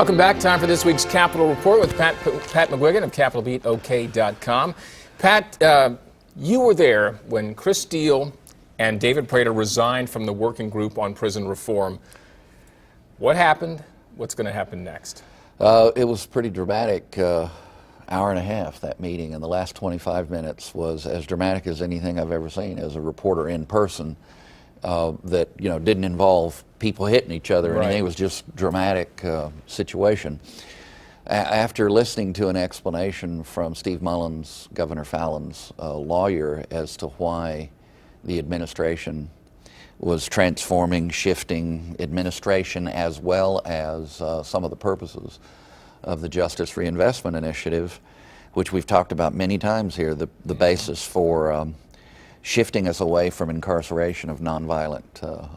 Welcome back. Time for this week's Capitol Report with Pat McGuigan of CapitolBeatOK.com. Pat, you were there when Kris Steele and David Prater resigned from the working group on prison reform. What happened? What's going to happen next? It was pretty dramatic. Hour and a half, that meeting, and the last 25 minutes was as dramatic as anything I've ever seen as a reporter in person. That didn't involve people hitting each other or anything. It was just dramatic situation. After listening to an explanation from Steve Mullins, Governor Fallin's lawyer, as to why the administration was transforming, shifting administration, as well as some of the purposes of the Justice Reinvestment Initiative, which we've talked about many times here, the basis for shifting us away from incarceration of nonviolent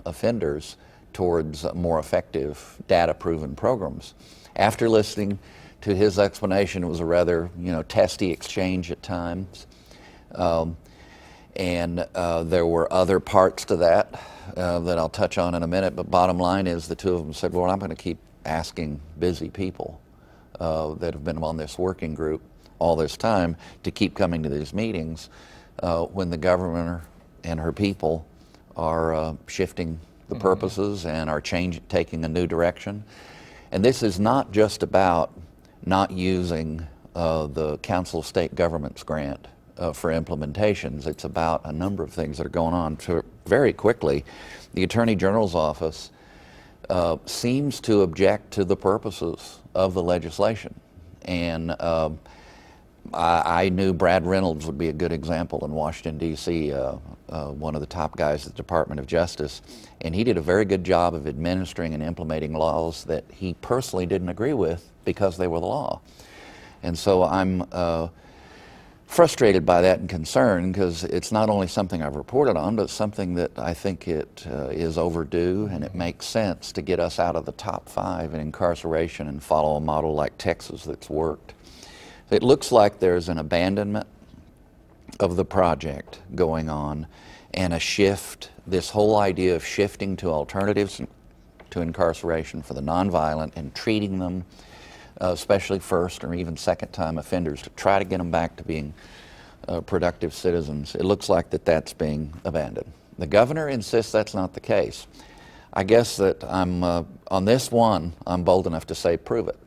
offenders towards more effective data-proven programs. After listening to his explanation, it was a rather testy exchange at times, and there were other parts to that that I'll touch on in a minute, but bottom line is the two of them said, well, I'm going to keep asking busy people that have been on this working group all this time to keep coming to these meetings when the governor and her people are shifting the purposes and are taking a new direction. And this is not just about not using the Council of State Governments grant for implementations. It's about a number of things that are going on. Very quickly, the Attorney General's office seems to object to the purposes of the legislation. And I knew Brad Reynolds would be a good example in Washington, D.C., one of the top guys at the Department of Justice, and he did a very good job of administering and implementing laws that he personally didn't agree with because they were the law. And so I'm frustrated by that and concerned because it's not only something I've reported on, but something that I think it is overdue, and it makes sense to get us out of the top 5 in incarceration and follow a model like Texas that's worked. It looks like there's an abandonment of the project going on and a shift, this whole idea of shifting to alternatives to incarceration for the nonviolent and treating them, especially first or even second-time offenders, to try to get them back to being productive citizens. It looks like that's being abandoned. The governor insists that's not the case. I guess that on this one, I'm bold enough to say prove it.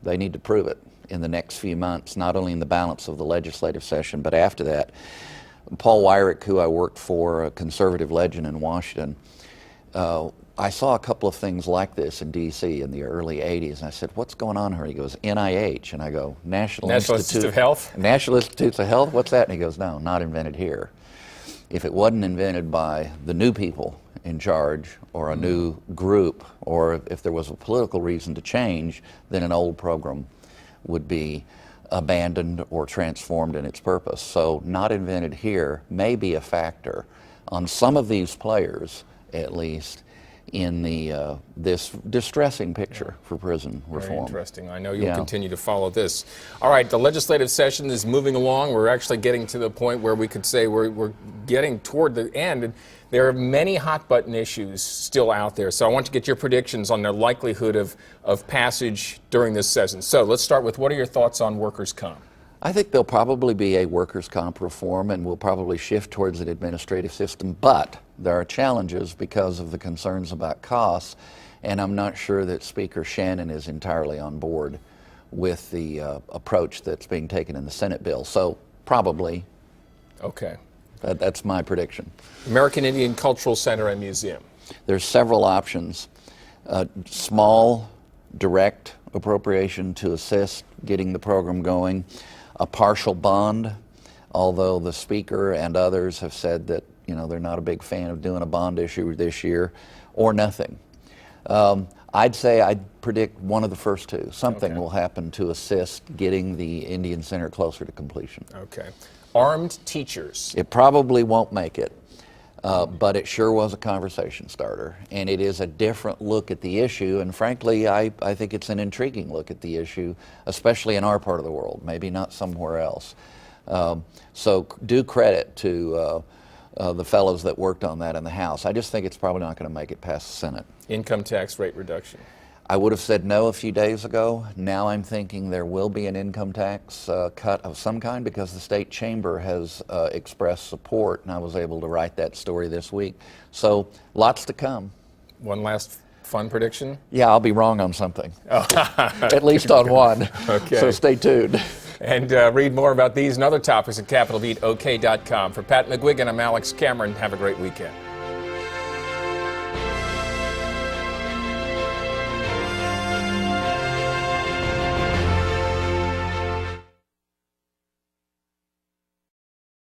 They need to prove it in the next few months, not only in the balance of the legislative session, but after that. Paul Weyrich, who I worked for, a conservative legend in Washington, I saw a couple of things like this in D.C. in the early 80s, and I said, what's going on here? He goes, NIH, and I go, National Institute of Health? National Institutes of Health, what's that? And he goes, no, not invented here. If it wasn't invented by the new people in charge or a new group, or if there was a political reason to change, then an old program would be abandoned or transformed in its purpose. So not invented here may be a factor on some of these players, at least, in this distressing picture for prison reform. Very interesting. I know you'll continue to follow this. All right, the legislative session is moving along. We're actually getting to the point where we could say we're getting toward the end. And there are many hot-button issues still out there. So I want to get your predictions on the likelihood of passage during this session. So let's start with, what are your thoughts on workers' comp? I think there'll probably be a workers' comp reform, and we'll probably shift towards an administrative system, but there are challenges because of the concerns about costs, and I'm not sure that Speaker Shannon is entirely on board with the approach that's being taken in the Senate bill. So probably. Okay. That's my prediction. American Indian Cultural Center and Museum. There's several options. Small, direct appropriation to assist getting the program going. A partial bond, although the Speaker and others have said that they're not a big fan of doing a bond issue this year, or nothing. I'd predict one of the first two. Something will happen to assist getting the Indian Center closer to completion. Okay. Armed teachers. It probably won't make it, but it sure was a conversation starter, and it is a different look at the issue, and frankly, I think it's an intriguing look at the issue, especially in our part of the world, maybe not somewhere else. So due credit to the fellows that worked on that in the House. I just think it's probably not going to make it past the Senate. Income tax rate reduction. I would have said no a few days ago. Now I'm thinking there will be an income tax cut of some kind because the state chamber has expressed support, and I was able to write that story this week. So lots to come. One last fun prediction? Yeah, I'll be wrong on something. At least on one. Okay. So stay tuned. And read more about these and other topics at CapitolBeatOK.com. For Pat McGuigan, I'm Alex Cameron. Have a great weekend.